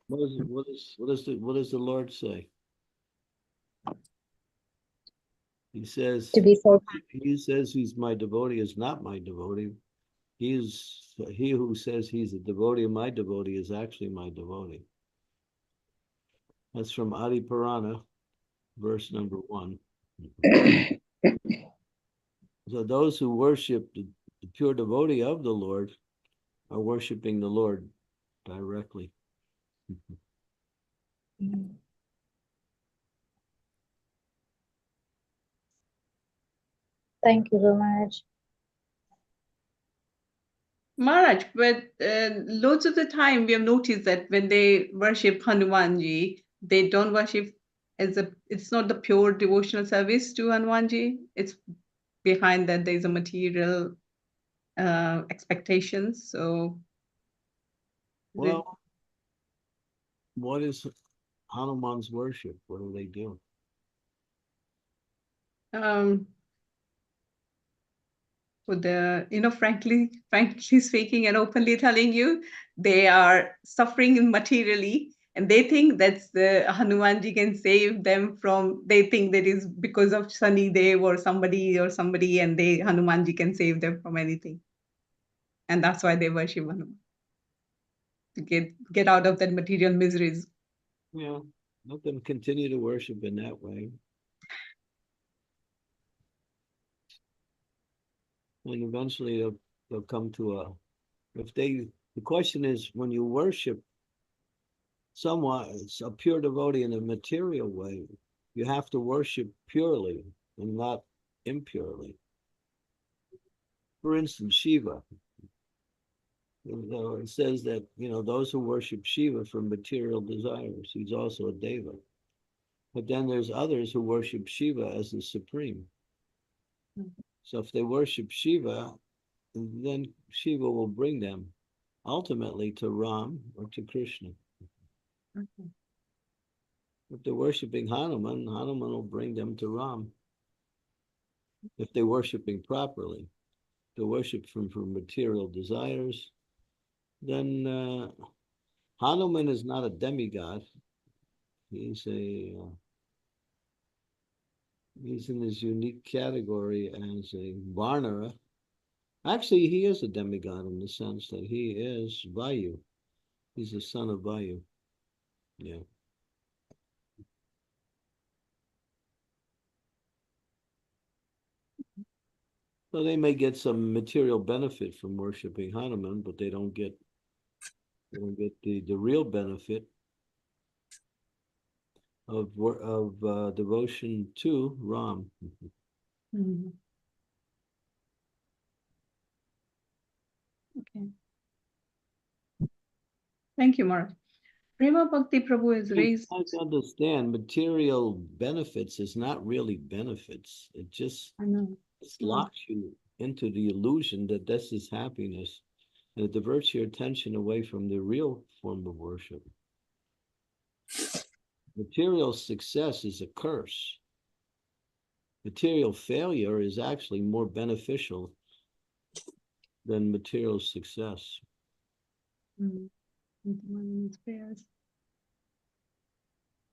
What does the Lord say? He says To be so. he says he's my devotee is not my devotee. He who says he's a devotee of my devotee is actually my devotee. That's from Adi Purana, verse number 1. So those who worship the pure devotee of the Lord are worshiping the Lord directly. Thank you very much. Maharaj, but loads of the time we have noticed that when they worship Hanumanji, they don't worship it's not the pure devotional service to Hanumanji. It's behind that there's a material expectations. So, Well, what is Hanuman's worship? What do they do? with the, frankly speaking and openly telling you, they are suffering materially, and they think that's the Hanumanji can save them from. They think that is because of Sunny Dev or somebody, and Hanumanji can save them from anything, and that's why they worship Hanuman to get out of that material miseries. Yeah, let them continue to worship in that way. And eventually they'll come to the question is, when you worship someone, it's a pure devotee in a material way, you have to worship purely and not impurely. For instance, Shiva. It says that, those who worship Shiva for material desires, he's also a deva. But then there's others who worship Shiva as the supreme. So if they worship Shiva, then Shiva will bring them ultimately to Ram or to Krishna. If they're worshiping Hanuman, Hanuman will bring them to Ram. If they're worshiping properly, if they worship for material desires, then Hanuman is not a demigod. He's in his unique category as a Varnara. Actually, he is a demigod in the sense that he is Vayu. He's the son of Vayu. Yeah. So they may get some material benefit from worshiping Hanuman, but they don't get the real benefit of devotion to Ram. Okay. Thank you, Maharaj. Prema Bhakti Prabhu is You raised. have to understand, material benefits is not really benefits. It just I know. locks you into the illusion that this is happiness, and it diverts your attention away from the real form of worship. Material success is a curse. Material failure is actually more beneficial than material success.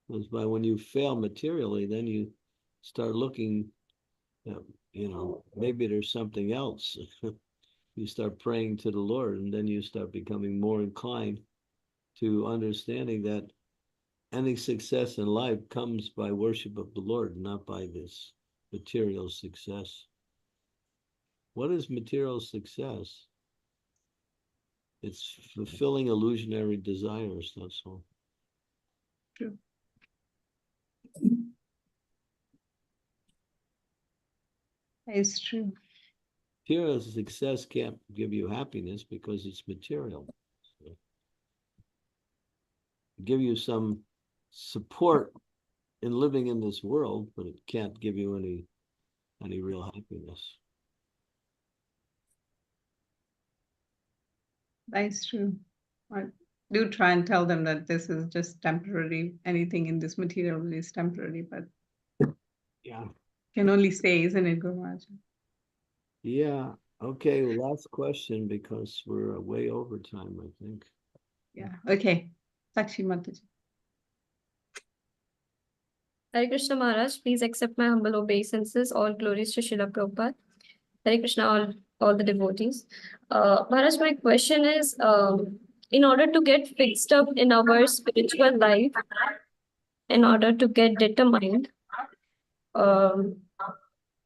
Because by when you fail materially, then you start looking, maybe there's something else. You start praying to the Lord, and then you start becoming more inclined to understanding that any success in life comes by worship of the Lord, not by this material success. What is material success? It's fulfilling illusionary desires, that's all. True. It's true. Material success can't give you happiness because it's material. So, give you some support in living in this world, but it can't give you any real happiness. That's true. I do try and tell them that this is just temporary. Anything in this material is temporary, but yeah, can only say, isn't it, Guru Maharaj? Yeah. Okay. Last question because we're way over time, I think. Yeah. Okay. Sakshi Mataji. Hare Krishna Maharaj, please accept my humble obeisances. All glories to Srila Prabhupada. Hare Krishna, all the devotees. Maharaj, my question is, in order to get fixed up in our spiritual life, in order to get determined,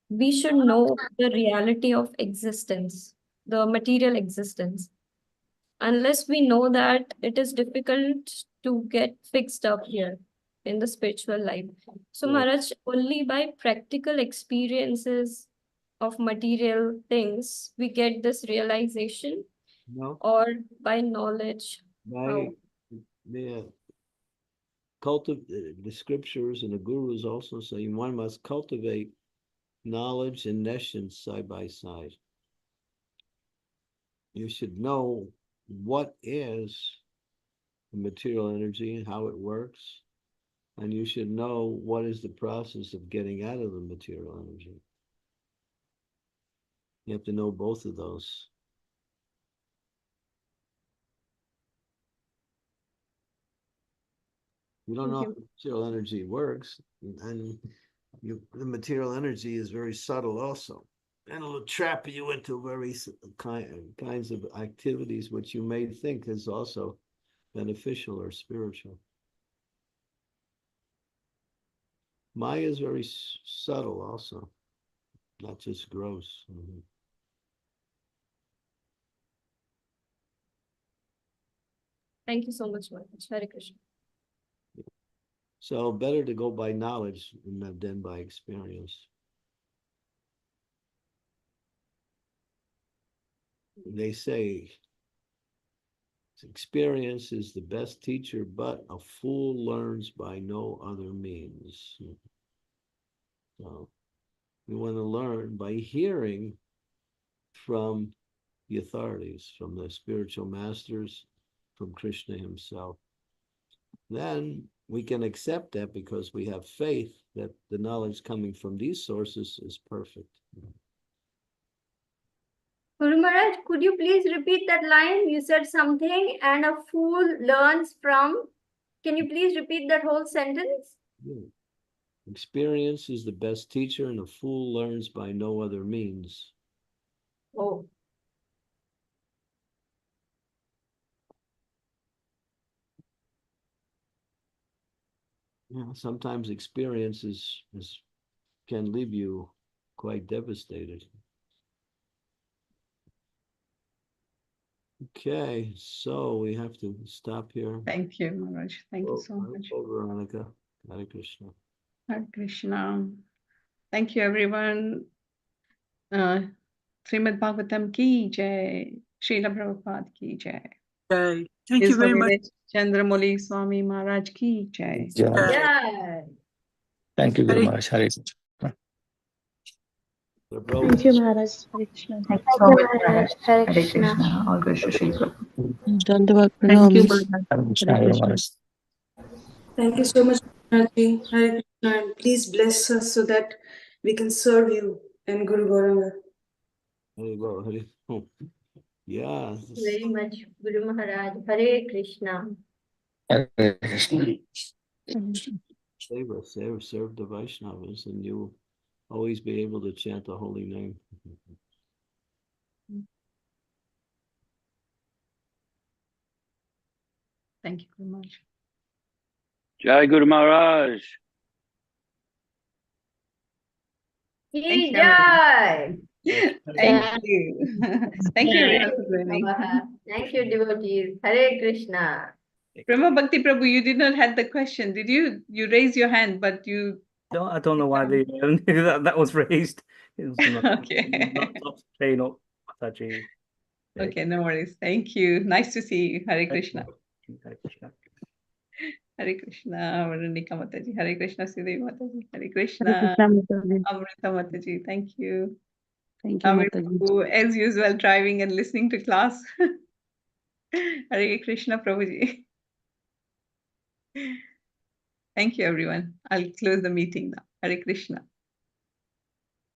we should know the reality of existence, the material existence. Unless we know that, it is difficult to get fixed up here in the spiritual life. So Right. Maharaj, only by practical experiences of material things, we get this realization, No, or by knowledge? by the scriptures and the gurus also say one must cultivate knowledge and nescience side by side. You should know what is the material energy and how it works, and you should know what is the process of getting out of the material energy. You have to know both of those. You don't know how material energy works, and the material energy is very subtle also. And it'll trap you into very kinds of activities which you may think is also beneficial or spiritual. Maya is very subtle also, not just gross. Thank you so much, Maharaj. Hare Krishna. So better to go by knowledge than by experience. They say experience is the best teacher, but a fool learns by no other means. So we want to learn by hearing from the authorities, from the spiritual masters, from Krishna himself. Then we can accept that because we have faith that the knowledge coming from these sources is perfect. Guru Maharaj, could you please repeat that line? You said something, and a fool learns from. Can you please repeat that whole sentence? Yeah. Experience is the best teacher, and a fool learns by no other means. Oh. Yeah, sometimes experience can leave you quite devastated. Okay, so we have to stop here. Thank you, Maharaj. Thank you so much. Oh, Veronica. Hare Krishna. Hare Krishna. Thank you, everyone. Srimad Bhagavatam ki jai. Srila Prabhupada ki jai. Thank His you very much. Holiness Chandramauli Swami Maharaj ki jai. Yeah. Thank you, Guru Maharaj. Hare Krishna. Thank you, Maharaj. Hare Krishna. Thank you so much, Maharaj. Hare Krishna. All glories to Shri Prabhu. Thank you, Hare Krishna, Guru Maharaj. Thank you so much, Maharaj. Hare Krishna, and please bless us so that we can serve you and Guru Gauranga. Hare Bo, Hare. Oh. Yeah. Very much, Guru Maharaj. Hare Krishna. Hare Krishna. Serve the Vaishnavas, and you'll always be able to chant the holy name. Thank you very much. Jai Guru Maharaj. Ki Thank you, jai. Thank you. Thank you everyone for joining. Thank you, devotees. Hare Krishna. Prema Bhakti Prabhu, you did not have the question, did you? You raised your hand, but you. No, I don't know why they that was raised. It was not, Okay. not train or Mataji. Okay, no worries. Thank you. Nice to see you. Hare Krishna. Hare Krishna. Hare Krishna. Veronica Mataji. Hare Krishna. Sridevi Mataji. Hare Krishna. Amrita Mataji. Thank you. Thank you, Amir Mataji. Prabhu, as usual, driving and listening to class. Hare Krishna Prabhuji. Thank you, everyone. I'll close the meeting now. Hare Krishna.